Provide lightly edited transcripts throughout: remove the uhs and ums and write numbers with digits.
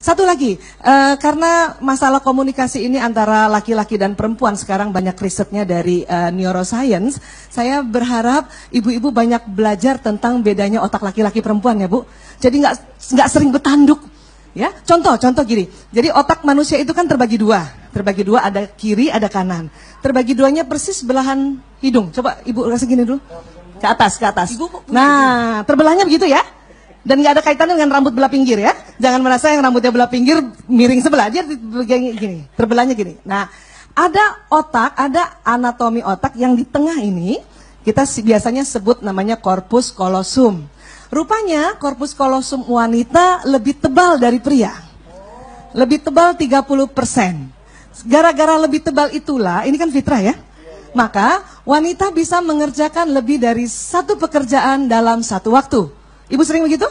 Satu lagi, karena masalah komunikasi ini antara laki-laki dan perempuan sekarang banyak risetnya dari neuroscience, saya berharap ibu-ibu banyak belajar tentang bedanya otak laki-laki perempuan ya Bu. Jadi nggak sering bertanduk, ya. Contoh gini. Jadi otak manusia itu kan terbagi dua ada kiri, ada kanan. Terbagi duanya persis belahan hidung. Coba Ibu kasih gini dulu, ke atas. Nah, terbelahnya begitu ya. Dan nggak ada kaitannya dengan rambut belah pinggir ya. Jangan merasa yang rambutnya belah pinggir miring sebelah, dia gini, terbelahnya gini. Nah, ada anatomi otak yang di tengah ini, kita biasanya sebut namanya corpus callosum. Rupanya corpus callosum wanita lebih tebal dari pria. Lebih tebal 30%. Gara-gara lebih tebal itulah, ini kan fitrah ya. Maka wanita bisa mengerjakan lebih dari satu pekerjaan dalam satu waktu. Ibu sering begitu?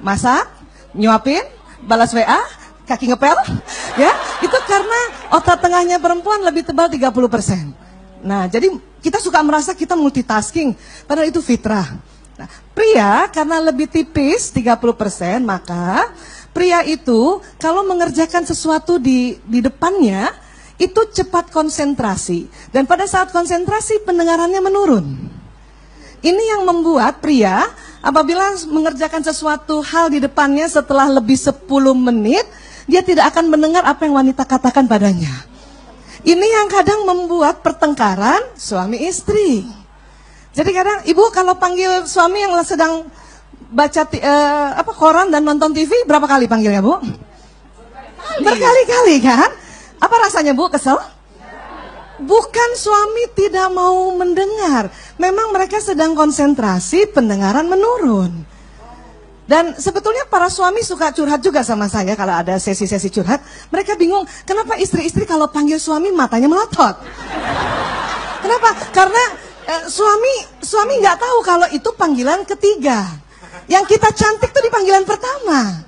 Masak, nyuapin, balas WA, kaki ngepel, ya. Itu karena otak tengahnya perempuan lebih tebal 30%. Nah, jadi kita suka merasa kita multitasking, padahal itu fitrah. Nah, pria karena lebih tipis 30%, maka pria itu kalau mengerjakan sesuatu di depannya, itu cepat konsentrasi. Dan pada saat konsentrasi pendengarannya menurun. Ini yang membuat pria apabila mengerjakan sesuatu hal di depannya setelah lebih 10 menit, dia tidak akan mendengar apa yang wanita katakan padanya. Ini yang kadang membuat pertengkaran suami istri. Jadi kadang ibu kalau panggil suami yang sedang baca koran dan nonton TV, berapa kali panggilnya Bu? Berkali-kali kan? Apa rasanya Bu? Kesel? Bukan suami tidak mau mendengar, memang mereka sedang konsentrasi, pendengaran menurun. Dan sebetulnya para suami suka curhat juga sama saya kalau ada sesi-sesi curhat. Mereka bingung, kenapa istri-istri kalau panggil suami matanya melotot? Kenapa? Karena suami nggak tahu kalau itu panggilan ketiga. Yang kita cantik tuh di panggilan pertama.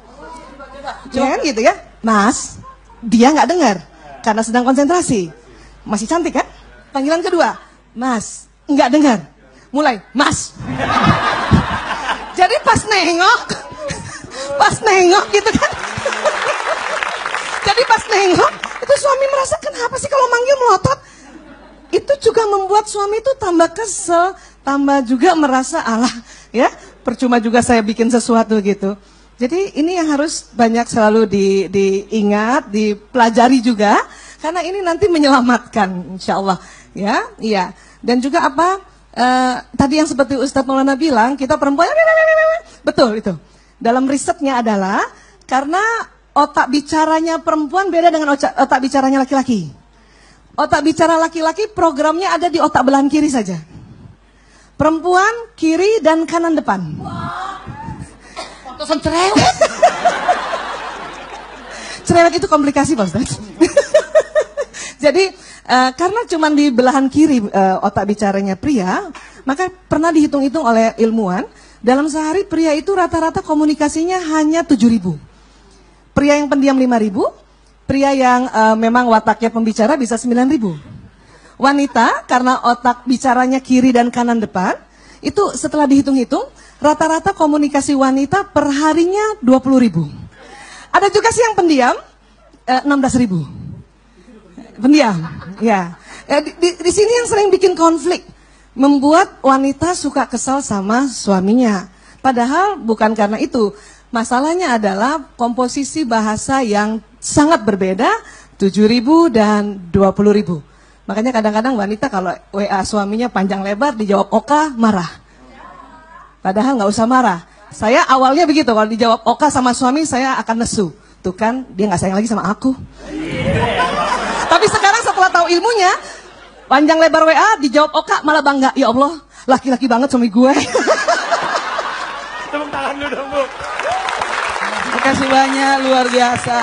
Jangan gitu ya, Mas. Dia nggak dengar karena sedang konsentrasi. Masih cantik kan? Panggilan kedua, Mas, nggak dengar. Mulai, Mas. Jadi pas nengok gitu kan. Jadi pas nengok, itu suami merasa kenapa sih kalau manggil melotot? Itu juga membuat suami itu tambah kesel, tambah juga merasa alah, ya, percuma juga saya bikin sesuatu gitu. Jadi ini yang harus banyak selalu diingat, dipelajari juga. Karena ini nanti menyelamatkan, insya Allah, ya, iya. Dan juga tadi yang seperti Ustadz Maulana bilang, kita perempuan, betul itu. Dalam risetnya adalah karena otak bicaranya perempuan beda dengan otak bicaranya laki-laki. Otak bicara laki-laki programnya ada di otak belahan kiri saja. Perempuan kiri dan kanan depan. Pantesan cerewet. Cerewet itu komplikasi Pak Ustadz. Jadi karena cuma di belahan kiri otak bicaranya pria, maka pernah dihitung-hitung oleh ilmuwan, dalam sehari pria itu rata-rata komunikasinya hanya 7.000. Pria yang pendiam 5.000, pria yang memang wataknya pembicara bisa 9.000. Wanita karena otak bicaranya kiri dan kanan depan, itu setelah dihitung-hitung, rata-rata komunikasi wanita per harinya 20.000. Ada juga sih yang pendiam 16.000. Pendiam, ya. Di sini yang sering bikin konflik, membuat wanita suka kesal sama suaminya. Padahal bukan karena itu. Masalahnya adalah komposisi bahasa yang sangat berbeda, 7.000 dan 20.000. Makanya kadang-kadang wanita kalau WA suaminya panjang lebar, dijawab oka, marah. Padahal nggak usah marah. Saya awalnya begitu, kalau dijawab oka sama suami, saya akan nesu. Tuh kan, dia nggak sayang lagi sama aku. Tapi sekarang setelah tahu ilmunya, panjang lebar WA, dijawab oka, malah bangga. Ya Allah, laki-laki banget suami gue. Tepuk tangan dulu dong Bu. Terima kasih banyak, luar biasa.